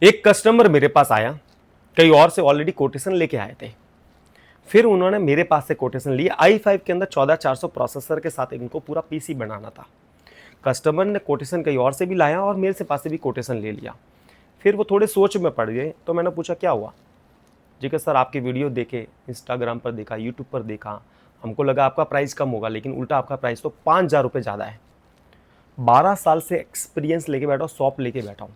एक कस्टमर मेरे पास आया, कई और से ऑलरेडी कोटेशन लेके आए थे। फिर उन्होंने मेरे पास से कोटेशन लिया। i5 के अंदर 14400 प्रोसेसर के साथ इनको पूरा पीसी बनाना था। कस्टमर ने कोटेशन कहीं और से भी लाया और मेरे से पास से भी कोटेशन ले लिया। फिर वो थोड़े सोच में पड़ गए, तो मैंने पूछा क्या हुआ जी? कि सर आपकी वीडियो देखे, इंस्टाग्राम पर देखा, यूट्यूब पर देखा, हमको लगा आपका प्राइस कम होगा, लेकिन उल्टा आपका प्राइस तो 5000 रुपये ज़्यादा है। 12 साल से एक्सपीरियंस लेके बैठा हूँ, शॉप लेके बैठा हूँ,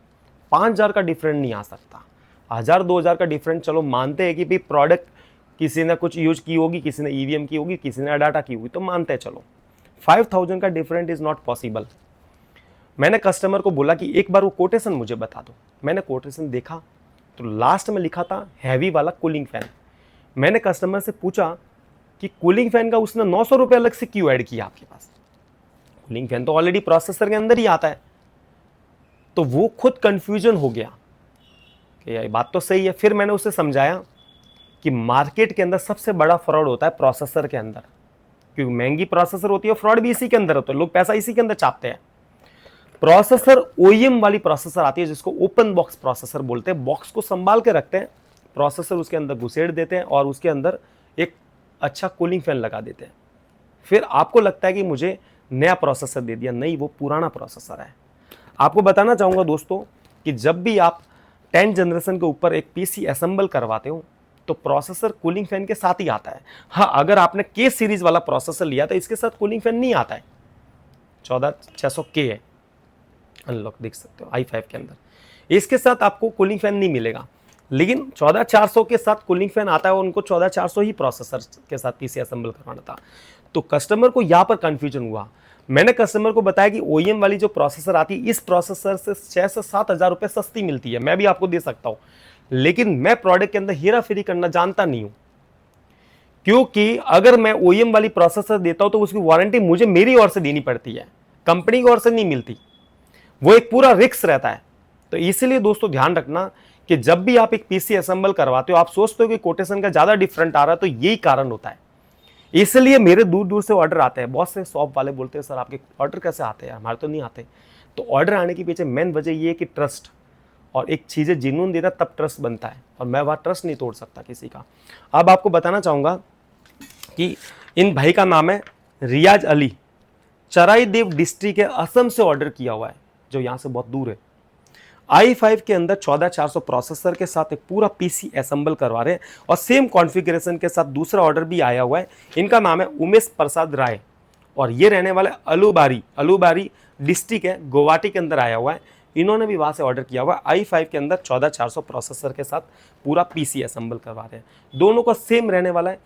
5000 का डिफरेंट नहीं आ सकता। 1000-2000 का डिफरेंट चलो मानते हैं कि भाई प्रोडक्ट किसी ने कुछ यूज की होगी, किसी ने ईवीएम की होगी, किसी ने डाटा की होगी, तो मानते हैं चलो। 5000 का डिफरेंट इज नॉट पॉसिबल। मैंने कस्टमर को बोला कि एक बार वो कोटेशन मुझे बता दो। मैंने कोटेशन देखा तो लास्ट में लिखा था हैवी वाला कूलिंग फैन। मैंने कस्टमर से पूछा कि कूलिंग फैन का उसने 900 रुपये अलग से क्यों ऐड किया आपके पास? कूलिंग फैन तो ऑलरेडी प्रोसेसर के अंदर ही आता है। तो वो खुद कंफ्यूजन हो गया कि ये बात तो सही है। फिर मैंने उसे समझाया कि मार्केट के अंदर सबसे बड़ा फ्रॉड होता है प्रोसेसर के अंदर, क्योंकि महंगी प्रोसेसर होती है, फ्रॉड भी इसी के अंदर होता है, लोग पैसा इसी के अंदर चाहते हैं। प्रोसेसर ओईएम वाली प्रोसेसर आती है जिसको ओपन बॉक्स प्रोसेसर बोलते हैं। बॉक्स को संभाल के रखते हैं, प्रोसेसर उसके अंदर घुसेड़ देते हैं और उसके अंदर एक अच्छा कूलिंग फैन लगा देते हैं। फिर आपको लगता है कि मुझे नया प्रोसेसर दे दिया, नहीं, वो पुराना प्रोसेसर है। आपको बताना चाहूँगा दोस्तों कि जब भी आप 10 जनरेशन के ऊपर एक पीसी असेंबल करवाते हो तो प्रोसेसर कूलिंग फैन के साथ ही आता है। हाँ, अगर आपने के सीरीज वाला प्रोसेसर लिया तो इसके साथ कूलिंग फैन नहीं आता है। 14600K है, अनलॉक देख सकते हो i5 के अंदर, इसके साथ आपको कूलिंग फैन नहीं मिलेगा। लेकिन 14400 के साथ कूलिंग फैन आता है और उनको 14400 ही प्रोसेसर के साथ पीसी असेंबल करवाना था। तो कस्टमर को यहाँ पर कंफ्यूजन हुआ। मैंने कस्टमर को बताया कि ओईएम वाली जो प्रोसेसर आती है इस प्रोसेसर से 6 से 7 हजार रुपये सस्ती मिलती है, मैं भी आपको दे सकता हूँ, लेकिन मैं प्रोडक्ट के अंदर हेरा फेरी करना जानता नहीं हूँ। क्योंकि अगर मैं ओईएम वाली प्रोसेसर देता हूं तो उसकी वारंटी मुझे मेरी ओर से देनी पड़ती है, कंपनी की ओर से नहीं मिलती। वो एक पूरा रिस्क रहता है। तो इसलिए दोस्तों ध्यान रखना कि जब भी आप एक पीसी असेंबल करवाते हो, आप सोचते हो कि कोटेशन का ज्यादा डिफरेंट आ रहा है, तो यही कारण होता है। इसलिए मेरे दूर दूर से ऑर्डर आते हैं। बहुत से शॉप वाले बोलते हैं सर आपके ऑर्डर कैसे आते हैं, हमारे तो नहीं आते। तो ऑर्डर आने के पीछे मेन वजह ये है कि ट्रस्ट, और एक चीज़ें जिन्होंने देना तब ट्रस्ट बनता है, और मैं वहाँ ट्रस्ट नहीं तोड़ सकता किसी का। अब आपको बताना चाहूँगा कि इन भाई का नाम है रियाज अली, चराईदेव डिस्ट्रिक्ट है, असम से ऑर्डर किया हुआ है, जो यहाँ से बहुत दूर है। i5 के अंदर 14400 प्रोसेसर के साथ एक पूरा पीसी असेंबल करवा रहे हैं, और सेम कॉन्फ़िगरेशन के साथ दूसरा ऑर्डर भी आया हुआ है। इनका नाम है उमेश प्रसाद राय, और ये रहने वाले अलूबारी डिस्ट्रिक्ट है, गुवाहाटी के अंदर आया हुआ है। इन्होंने भी वहाँ से ऑर्डर किया हुआ है। i5 के अंदर 14400 प्रोसेसर के साथ पूरा पीसी असेंबल करवा रहे हैं। दोनों का सेम रहने वाला है,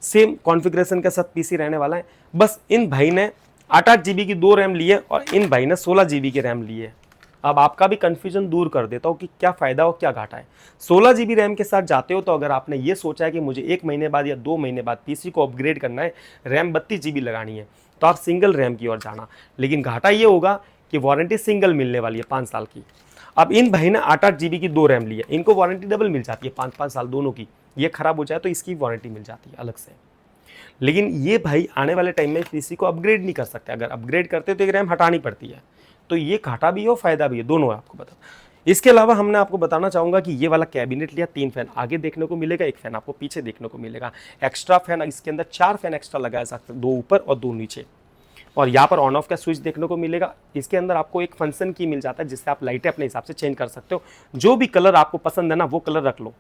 सेम कॉन्फ़िगरेशन के साथ पीसी रहने वाला है। बस इन भाई ने 8 GB की 2 रैम ली है और इन भाई ने 16 GB की रैम ली है। अब आपका भी कन्फ्यूजन दूर कर देता हूँ कि क्या फ़ायदा और क्या घाटा है। 16 GB रैम के साथ जाते हो तो अगर आपने ये सोचा है कि मुझे 1 महीने बाद या 2 महीने बाद पीसी को अपग्रेड करना है, रैम 32 GB लगानी है, तो आप सिंगल रैम की ओर जाना। लेकिन घाटा ये होगा कि वारंटी सिंगल मिलने वाली है 5 साल की। अब इन भाई ने 8 GB की 2 रैम ली है, इनको वारंटी डबल मिल जाती है 5-5 साल दोनों की। ये खराब हो जाए तो इसकी वारंटी मिल जाती है अलग से। लेकिन ये भाई आने वाले टाइम में पीसी को अपग्रेड नहीं कर सकते। अगर अपग्रेड करते तो एक रैम हटानी पड़ती है। तो ये घाटा भी है और फायदा भी है, दोनों है आपको बता। इसके अलावा हमने आपको बताना चाहूँगा कि ये वाला कैबिनेट लिया, 3 फैन आगे देखने को मिलेगा, 1 फैन आपको पीछे देखने को मिलेगा। एक्स्ट्रा फैन इसके अंदर 4 फैन एक्स्ट्रा लगाया सकते हैं, 2 ऊपर और 2 नीचे। और यहाँ पर ऑन ऑफ का स्विच देखने को मिलेगा। इसके अंदर आपको एक फंक्शन की मिल जाता है जिससे आप लाइटें अपने हिसाब से चेंज कर सकते हो। जो भी कलर आपको पसंद है ना वो कलर रख लो।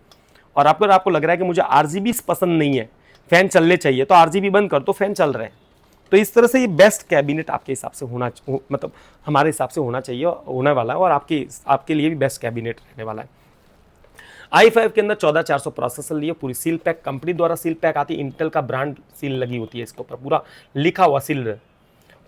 और अगर आपको लग रहा है कि मुझे आरजीबी पसंद नहीं है, फैन चलने चाहिए, तो आरजीबी बंद कर दो, फैन चल रहे हैं। तो इस तरह से ये बेस्ट कैबिनेट आपके हिसाब से होना, मतलब हमारे हिसाब से होना चाहिए, होने वाला है, और आपके लिए भी बेस्ट कैबिनेट रहने वाला है। i5 के अंदर 14400 प्रोसेसर लिए, पूरी सील पैक कंपनी द्वारा सील पैक आती है, इंटेल का ब्रांड सील लगी होती है इसके ऊपर, पूरा लिखा हुआ सील,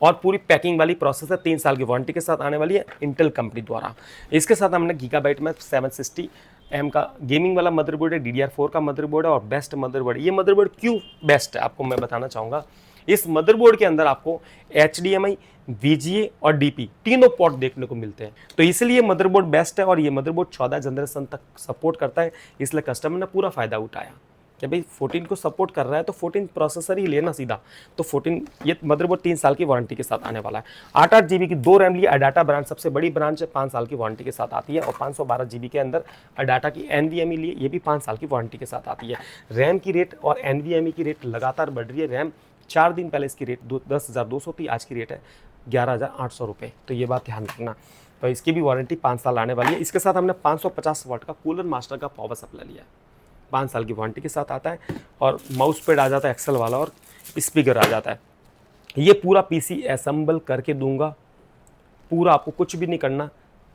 और पूरी पैकिंग वाली प्रोसेसर 3 साल की वारंटी के साथ आने वाली है इंटेल कंपनी द्वारा। इसके साथ हमने गीगाबाइट में 760M का गेमिंग वाला मदरबोर्ड है, DDR4 का मदरबोर्ड है और बेस्ट मदरबोर्ड। ये मदरबोर्ड क्यों बेस्ट है आपको मैं बताना चाहूँगा। इस मदरबोर्ड के अंदर आपको HDMI, VGA और DP तीनों पोर्ट देखने को मिलते हैं, तो इसलिए मदरबोर्ड बेस्ट है। और ये मदरबोर्ड 14 जनरेशन तक सपोर्ट करता है, इसलिए कस्टमर ने पूरा फायदा उठाया कि भाई 14 को सपोर्ट कर रहा है तो 14 प्रोसेसर ही लेना सीधा। तो 14 ये मदरबोर्ड 3 साल की वारंटी के साथ आने वाला है। 8 GB की 2 रैम लिए अडाटा ब्रांड सबसे बड़ी ब्रांच है, 5 साल की वारंटी के साथ आती है। और 512 GB के अंदर अडाटा की NVMe लिए, ये भी 5 साल की वारंटी के साथ आती है। रैम की रेट और NVMe की रेट लगातार बढ़ रही है। रैम 4 दिन पहले इसकी रेट 10,200 थी, आज की रेट है 11,800 रुपये। तो ये बात ध्यान रखना। तो इसकी भी वारंटी 5 साल आने वाली है। इसके साथ हमने 550 वाट का कूलर मास्टर का पावर सप्लाई लिया है, 5 साल की वारंटी के साथ आता है। और माउस पैड आ जाता है एक्सेल वाला और स्पीकर आ जाता है। ये पूरा पीसी असेंबल करके दूंगा, पूरा आपको कुछ भी नहीं करना।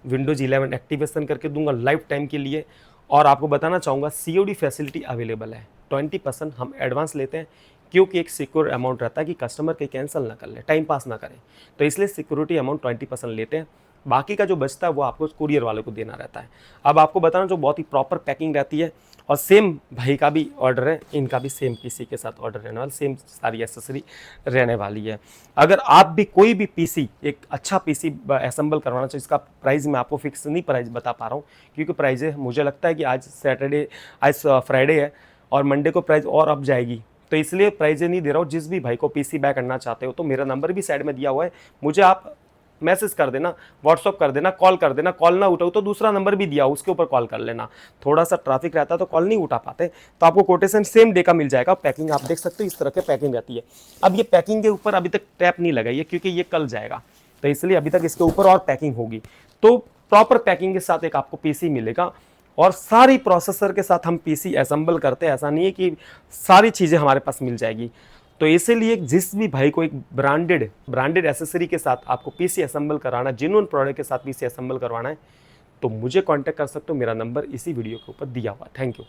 विंडोज 11 एक्टिवेशन करके दूंगा लाइफ टाइम के लिए। और आपको बताना चाहूँगा COD फैसिलिटी अवेलेबल है। 20% हम एडवांस लेते हैं, क्योंकि एक सिक्योर अमाउंट रहता है कि कस्टमर कहीं कैंसिल ना कर ले, टाइम पास ना करें। तो इसलिए सिक्योरिटी अमाउंट 20% लेते हैं। बाकी का जो बचता है वो आपको कुरियर वाले को देना रहता है। अब आपको बताना, जो बहुत ही प्रॉपर पैकिंग रहती है। और सेम भाई का भी ऑर्डर है, इनका भी सेम पीसी के साथ ऑर्डर रहने वाला, सेम सारी एसेसरी रहने वाली है। अगर आप भी कोई भी पीसी, एक अच्छा पीसी असेंबल करवाना चाहिए, इसका प्राइस मैं आपको फिक्स नहीं प्राइस बता पा रहा हूँ, क्योंकि प्राइस मुझे लगता है कि आज फ्राइडे है और मंडे को प्राइस और अप जाएगी। तो इसलिए प्राइस नहीं दे रहा हूँ। जिस भी भाई को पीसी बाय करना चाहते हो तो मेरा नंबर भी साइड में दिया हुआ है, मुझे आप मैसेज कर देना, व्हाट्सअप कर देना, कॉल कर देना। कॉल ना उठाओ तो दूसरा नंबर भी दिया, उसके ऊपर कॉल कर लेना। थोड़ा सा ट्रैफिक रहता है तो कॉल नहीं उठा पाते, तो आपको कोटेशन सेम डे का मिल जाएगा। पैकिंग आप देख सकते हो, इस तरह की पैकिंग रहती है। अब ये पैकिंग के ऊपर अभी तक टैप नहीं लगाई है, क्योंकि ये कल जाएगा, तो इसलिए अभी तक इसके ऊपर और पैकिंग होगी। तो प्रॉपर पैकिंग के साथ एक आपको पीसी मिलेगा। और सारी प्रोसेसर के साथ हम पीसी असेंबल करते हैं, ऐसा नहीं है कि सारी चीज़ें हमारे पास मिल जाएगी। तो इसीलिए जिस भी भाई को एक ब्रांडेड एसेसरी के साथ आपको पीसी असेंबल कराना, जेन्युइन प्रोडक्ट के साथ पीसी असेंबल करवाना है, तो मुझे कांटेक्ट कर सकते हो। मेरा नंबर इसी वीडियो के ऊपर दिया हुआ है। Thank you.